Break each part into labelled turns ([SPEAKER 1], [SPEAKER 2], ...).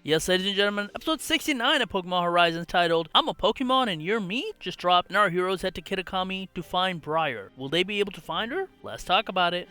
[SPEAKER 1] Yes, ladies and gentlemen, episode 69 of Pokemon Horizons titled, I'm a Pokemon and You're Me, just dropped, and our heroes head to Kitakami to find Briar. Will they be able to find her? Let's talk about it.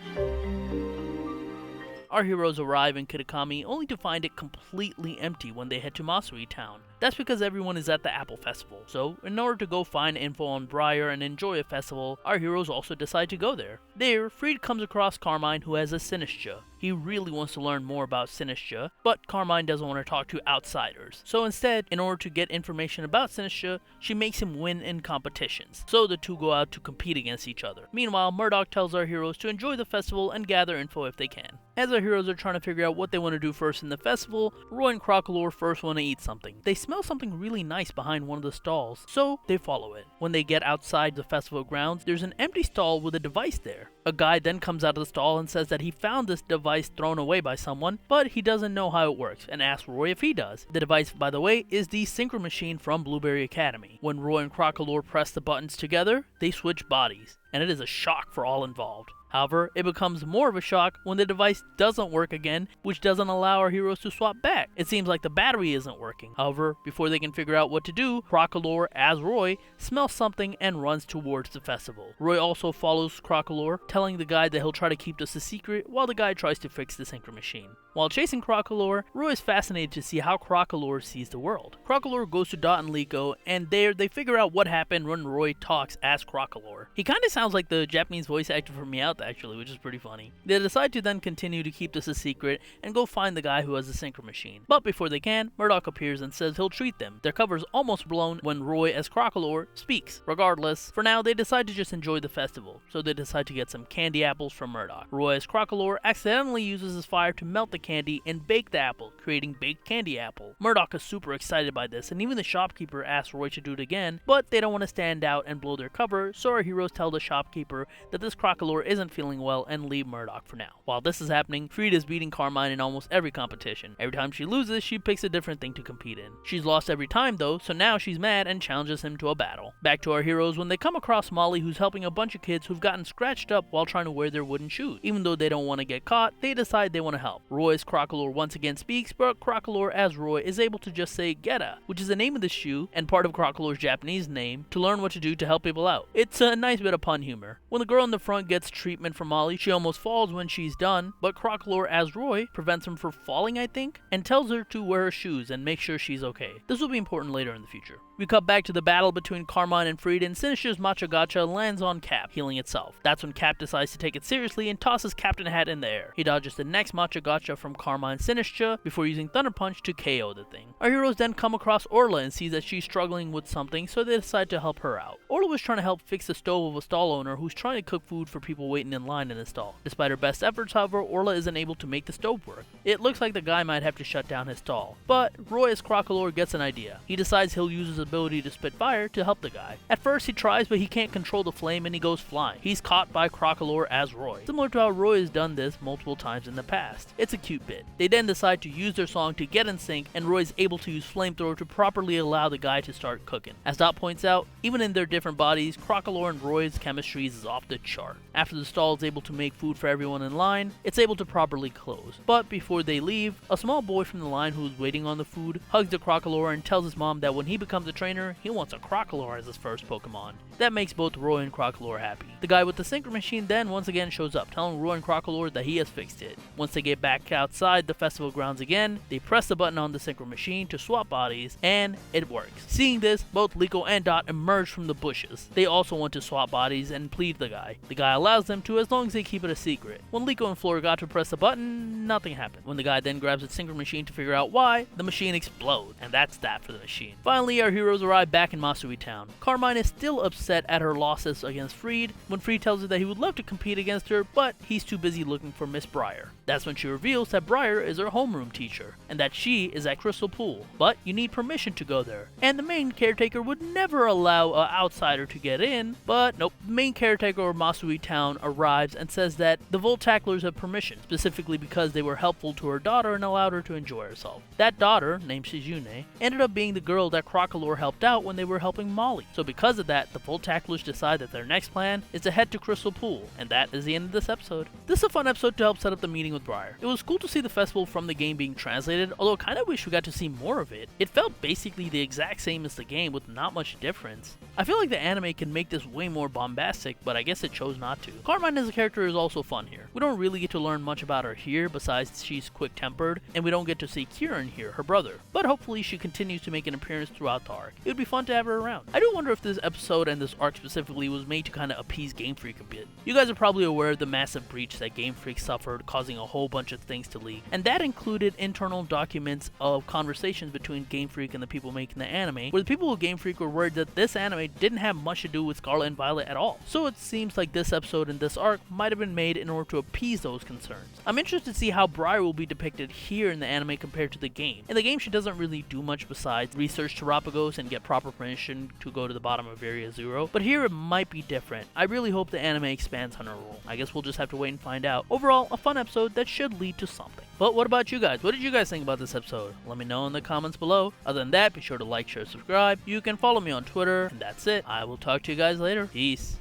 [SPEAKER 1] Our heroes arrive in Kitakami only to find it completely empty when they head to Masui Town. That's because everyone is at the Apple Festival, so in order to go find info on Briar and enjoy a festival, our heroes also decide to go there. There, Friede comes across Carmine who has a Sinistcha. He really wants to learn more about Sinistcha, but Carmine doesn't want to talk to outsiders. So instead, in order to get information about Sinistcha, she makes him win in competitions. So the two go out to compete against each other. Meanwhile, Murdoch tells our heroes to enjoy the festival and gather info if they can. As our heroes are trying to figure out what they want to do first in the festival, Roy and Crocalor first want to eat something. They smell something really nice behind one of the stalls, so they follow it. When they get outside the festival grounds, there's an empty stall with a device there. A guy then comes out of the stall and says that he found this device thrown away by someone, but he doesn't know how it works, and asks Roy if he does. The device, by the way, is the Synchro machine from Blueberry Academy. When Roy and Crocalor press the buttons together, they switch bodies, and it is a shock for all involved. However, it becomes more of a shock when the device doesn't work again, which doesn't allow our heroes to swap back. It seems like the battery isn't working. However, before they can figure out what to do, Crocalor, as Roy, smells something and runs towards the festival. Roy also follows Crocalor, telling the guy that he'll try to keep this a secret while the guy tries to fix the Synchro machine. While chasing Crocalor, Roy is fascinated to see how Crocalor sees the world. Crocalor goes to Dot and Liko, and there they figure out what happened when Roy talks as Crocalor. He kinda sounds like the Japanese voice actor from Meowth actually, which is pretty funny. They decide to then continue to keep this a secret and go find the guy who has the Synchro machine. But before they can, Murdoch appears and says he'll treat them. Their cover's almost blown when Roy as Crocalor speaks. Regardless, for now they decide to just enjoy the festival, so they decide to get some candy apples from Murdoch. Roy as Crocalor accidentally uses his fire to melt the candy and bake the apple, creating baked candy apple. Murdoch is super excited by this, and even the shopkeeper asks Roy to do it again, but they don't want to stand out and blow their cover, so our heroes tell the shopkeeper that this Crocalor isn't feeling well and leave Murdoch for now. While this is happening, Friede is beating Carmine in almost every competition. Every time she loses, she picks a different thing to compete in. She's lost every time though, so now she's mad and challenges him to a battle. Back to our heroes when they come across Molly, who's helping a bunch of kids who've gotten scratched up while trying to wear their wooden shoes. Even though they don't want to get caught, they decide they want to help. Roy's Crocalor once again speaks, but Crocalor as Roy is able to just say Geta, which is the name of the shoe and part of Crocalor's Japanese name, to learn what to do to help people out. It's a nice bit of pun humor. When the girl in the front gets treatment from Molly, she almost falls when she's done, but Crocalor as Roy prevents him from falling, I think, and tells her to wear her shoes and make sure she's okay. This will be important later in the future. We cut back to the battle between Carmine and Friede, and Sinistcha's Matcha Gacha lands on Cap, healing itself. That's when Cap decides to take it seriously and tosses Captain Hat in the air. He dodges the next Matcha Gacha from Carmine's Sinistcha before using Thunder Punch to KO the thing. Our heroes then come across Orla and see that she's struggling with something, so they decide to help her out. Orla was trying to help fix the stove of a stall owner who's trying to cook food for people waiting in line in the stall. Despite her best efforts, however, Orla isn't able to make the stove work. It looks like the guy might have to shut down his stall. But Roy as Crocalor gets an idea. He decides he'll use his ability to spit fire to help the guy. At first he tries, but he can't control the flame and he goes flying. He's caught by Crocalor as Roy, similar to how Roy has done this multiple times in the past. It's a cute bit. They then decide to use their song to get in sync, and Roy's able to use flamethrower to properly allow the guy to start cooking. As Dot points out, even in their different bodies, Crocalor and Roy's chemistry is off the chart. After the stall is able to make food for everyone in line, it's able to properly close. But before they leave, a small boy from the line who's waiting on the food hugs the Crocalor and tells his mom that when he becomes a trainer, he wants a Crocalor as his first Pokemon. That makes both Roy and Crocalor happy. The guy with the Synchro machine then once again shows up, telling Roy and Crocalor that he has fixed it. Once they get back outside the festival grounds again, they press the button on the Synchro machine to swap bodies, and it works. Seeing this, both Liko and Dot emerge from the bushes. They also want to swap bodies and plead the guy. The guy allows them to as long as they keep it a secret. When Liko and Florigato press the button, nothing happened. When the guy then grabs the Synchro machine to figure out why, the machine explodes, and that's that for the machine. Finally, our heroes arrive back in Masui Town. Carmine is still upset at her losses against Friede when Friede tells her that he would love to compete against her, but he's too busy looking for Miss Briar. That's when she reveals that Briar is her homeroom teacher, and that she is at Crystal Pool, but you need permission to go there. And the main caretaker would never allow an outsider to get in, but nope. The main caretaker of Masui Town arrives and says that the Volt Tacklers have permission, specifically because they were helpful to her daughter and allowed her to enjoy herself. That daughter, named Shizune, ended up being the girl that Crocalor Crocalor helped out when they were helping Molly. So because of that, the Full Tacklers decide that their next plan is to head to Crystal Pool, and that is the end of this episode. This is a fun episode to help set up the meeting with Briar. It was cool to see the festival from the game being translated, although I kinda wish we got to see more of it. It felt basically the exact same as the game with not much difference. I feel like the anime can make this way more bombastic, but I guess it chose not to. Carmine as a character is also fun here. We don't really get to learn much about her here besides she's quick-tempered, and we don't get to see Kieran here, her brother, but hopefully she continues to make an appearance throughout the arc. It would be fun to have her around. I do wonder if this episode and this arc specifically was made to kinda appease Game Freak a bit. You guys are probably aware of the massive breach that Game Freak suffered, causing a whole bunch of things to leak, and that included internal documents of conversations between Game Freak and the people making the anime, where the people of Game Freak were worried that this anime didn't have much to do with Scarlet and Violet at all. So it seems like this episode and this arc might have been made in order to appease those concerns. I'm interested to see how Briar will be depicted here in the anime compared to the game. In the game, she doesn't really do much besides research Terapagos and get proper permission to go to the bottom of Area Zero, but here it might be different. I really hope the anime expands on her role. I guess we'll just have to wait and find out. Overall, a fun episode that should lead to something. But what about you guys? What did you guys think about this episode? Let me know in the comments below. Other than that, be sure to like, share, subscribe. You can follow me on Twitter, and that's it. I will talk to you guys later. Peace.